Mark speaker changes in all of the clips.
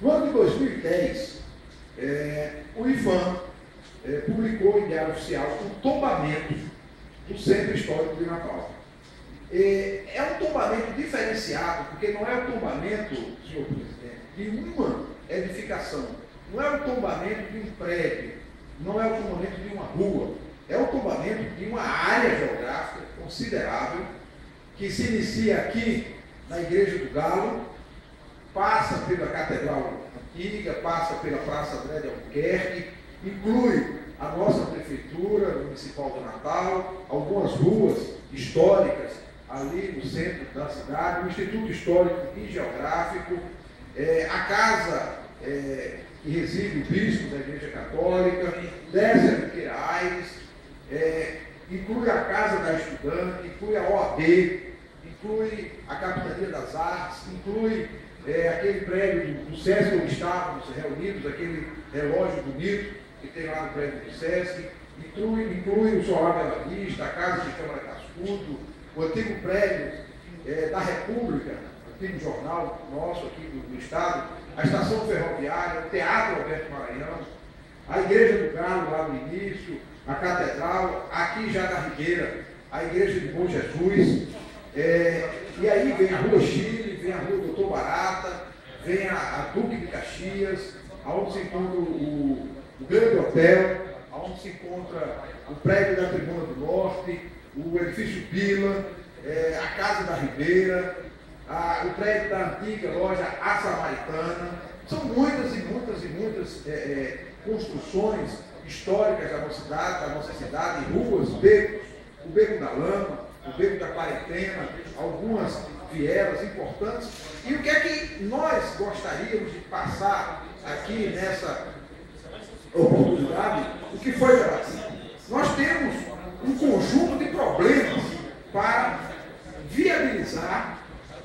Speaker 1: No ano de 2010, o IPHAN publicou em Diário Oficial o tombamento do Centro Histórico de Natal. É um tombamento diferenciado, porque não é o tombamento, senhor presidente, de uma edificação, não é o tombamento de um prédio, não é o tombamento de uma rua, é o tombamento de uma área geográfica considerável, que se inicia aqui na Igreja do Galo, passa pela Catedral Antiga, passa pela Praça André de Albuquerque, inclui a nossa Prefeitura Municipal de Natal, algumas ruas históricas ali no centro da cidade, o Instituto Histórico e Geográfico, a casa que reside o bispo da Igreja Católica, desce a Miqueira Aires, inclui a Casa da Estudante, inclui a OAB, inclui a Capitania das Artes, inclui aquele prédio do SESC onde estávamos reunidos, aquele relógio bonito que tem lá no prédio do SESC, inclui o Solar Bela Vista, a Casa de Câmara Cascudo, o antigo prédio da República, o antigo jornal nosso aqui do Estado, a estação ferroviária, o Teatro Alberto Maranhão, a Igreja do Galo lá no início, a Catedral, aqui já da Ribeira, a Igreja de Bom Jesus, e aí vem a Rua Chile, vem a Rua Doutor Barata, vem a Duque de Caxias, onde se encontra o Grande Hotel, onde se encontra o prédio da Tribuna do Norte, o edifício Bila, a Casa da Ribeira, o prédio da antiga loja A Samaritana. São muitas e muitas e muitas construções históricas da nossa cidade, ruas, becos, o Beco da Lama, o Beco da Quarentena, algumas vielas importantes. E o que é que nós gostaríamos de passar aqui nessa oportunidade? O que foi debatido? Nós temos um conjunto de problemas para viabilizar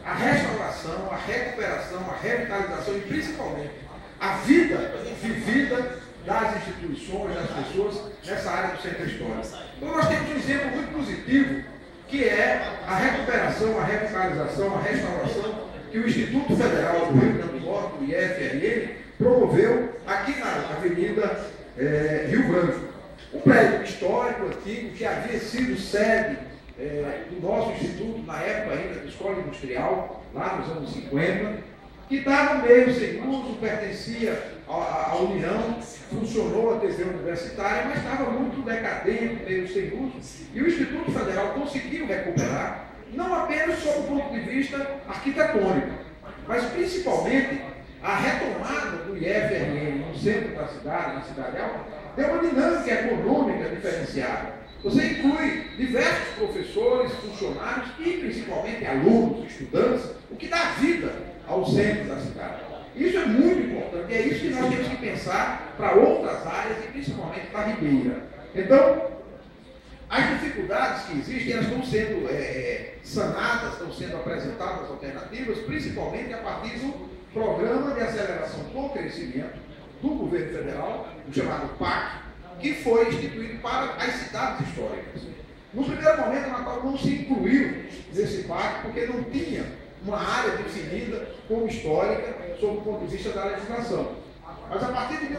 Speaker 1: a restauração, a recuperação, a revitalização e principalmente a vida vivida das instituições, das pessoas nessa área do centro histórico. Então nós temos um exemplo muito positivo, que é a recuperação, a revitalização, a restauração que o Instituto Federal do Rio Grande do Norte, o IFRN, promoveu aqui na Avenida Rio Branco. Um prédio histórico, antigo, que havia sido sede do nosso instituto, na época ainda da Escola Industrial, lá nos anos 50, que estava meio sem uso, pertencia à União, funcionou a TV universitária, mas estava muito decadente, meio sem uso, e o Instituto Federal conseguiu recuperar, não apenas sob o ponto de vista arquitetônico, mas principalmente a retomada do IFRN no centro da cidade, na Cidade Alta, deu uma dinâmica econômica diferenciada. Você inclui diversos professores, funcionários e principalmente alunos, estudantes, o que dá vida ao centro da cidade. Isso é muito importante, e é isso que nós temos que pensar para outras áreas e principalmente para a Ribeira. Então, as dificuldades que existem, elas estão sendo sanadas, estão sendo apresentadas alternativas, principalmente a partir do Programa de Aceleração do Crescimento do Governo Federal, o chamado PAC, que foi instituído para as cidades históricas. No primeiro momento, Natal não se incluiu nesse PAC, porque não tinha uma área definida como histórica, sob o ponto de vista da legislação. Mas a partir de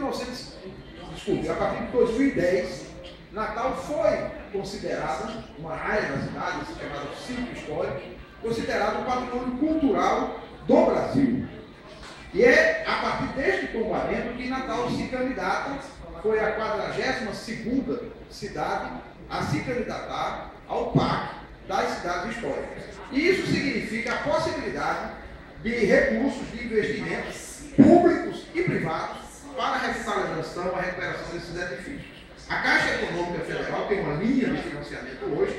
Speaker 1: 2010, Natal foi considerada uma área da cidade, chamada Sítio Histórico, considerado um patrimônio cultural do Brasil. E é a partir deste tombamento que Natal se candidata, foi a 42ª cidade a se candidatar ao PAC das cidades históricas. E isso significa a possibilidade de recursos de investimentos públicos e privados para a revitalização, a recuperação desses edifícios. A Caixa Econômica Federal tem uma linha de financiamento hoje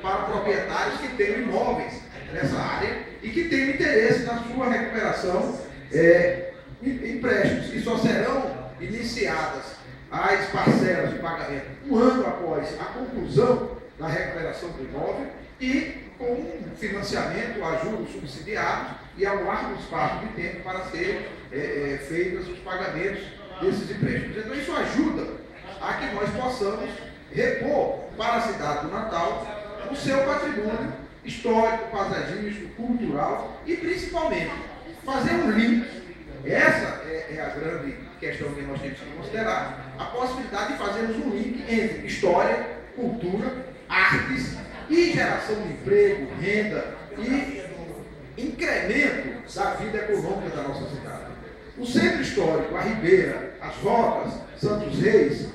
Speaker 1: para proprietários que têm imóveis nessa área e que têm interesse na sua recuperação, empréstimos, e só serão iniciadas as parcelas de pagamento um ano após a conclusão da recuperação do imóvel e com um financiamento a juros subsidiados e a um largo espaço de tempo para serem feitos os pagamentos desses empréstimos. Então isso ajuda a que nós possamos repor para a cidade do Natal o seu patrimônio histórico, paisagístico, cultural e principalmente fazer um link. Essa questão que nós temos que considerar, a possibilidade de fazermos um link entre história, cultura, artes e geração de emprego, renda e incremento da vida econômica da nossa cidade. O centro histórico, a Ribeira, as Rocas, Santos Reis,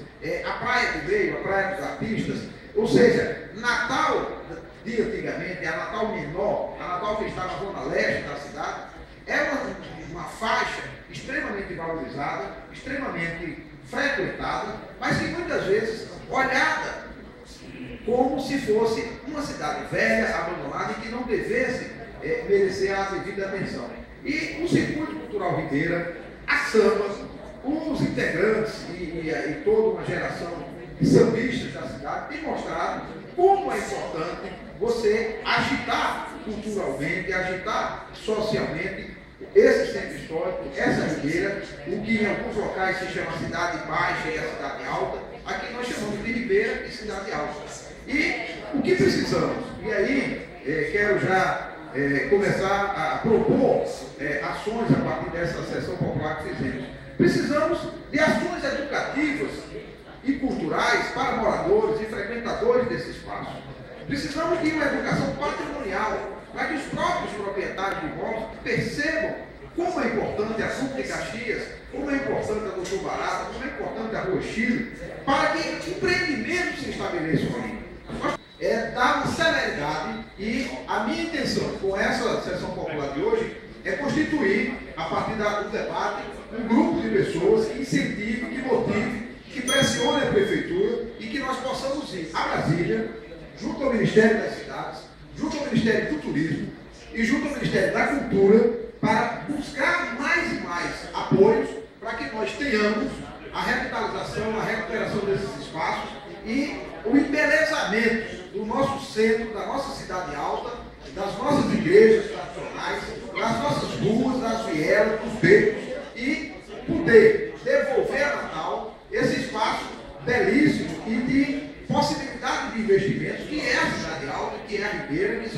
Speaker 1: a Praia do Meio, a Praia dos Artistas, ou seja, Natal de antigamente, a Natal menor, a Natal que está na zona leste da cidade, é uma faixa extremamente valorizada, extremamente frequentada, mas que muitas vezes olhada como se fosse uma cidade velha, abandonada e que não devesse merecer a devida atenção. E o Circuito Cultural Ribeira, a samba, os integrantes e toda uma geração de sambistas da cidade têm mostrado como é importante você agitar culturalmente, agitar socialmente esse centro histórico, essa Ribeira, o que em alguns locais se chama Cidade Baixa e a Cidade Alta, aqui nós chamamos de Ribeira e Cidade Alta. E o que precisamos? E aí, quero já começar a propor ações a partir dessa sessão popular que fizemos. Precisamos de ações educativas e culturais para moradores e frequentadores desse espaço. Precisamos de uma educação patrimonial, para que os próprios proprietários de imóveis percebam como é importante a Duque de Caxias, como é importante a Doutor Barata, como é importante a Rua Chile, para que empreendimentos se estabeleçam ali. Dar uma celeridade e a minha intenção com essa sessão popular de hoje é constituir, a partir do debate, um grupo de pessoas que incentive, que motive, que pressione a Prefeitura e que nós possamos ir a Brasília, junto ao Ministério das Cidades, junto ao Ministério do Turismo e junto ao Ministério da Cultura, para buscar mais e mais apoios para que nós tenhamos a revitalização, a recuperação desses espaços e o embelezamento do nosso centro, da nossa cidade alta, das nossas igrejas tradicionais, das nossas ruas, das vielas, dos becos e poder devolver a Natal esse espaço belíssimo e de possibilidade de investimentos que é a cidade alta, que é a Ribeira, que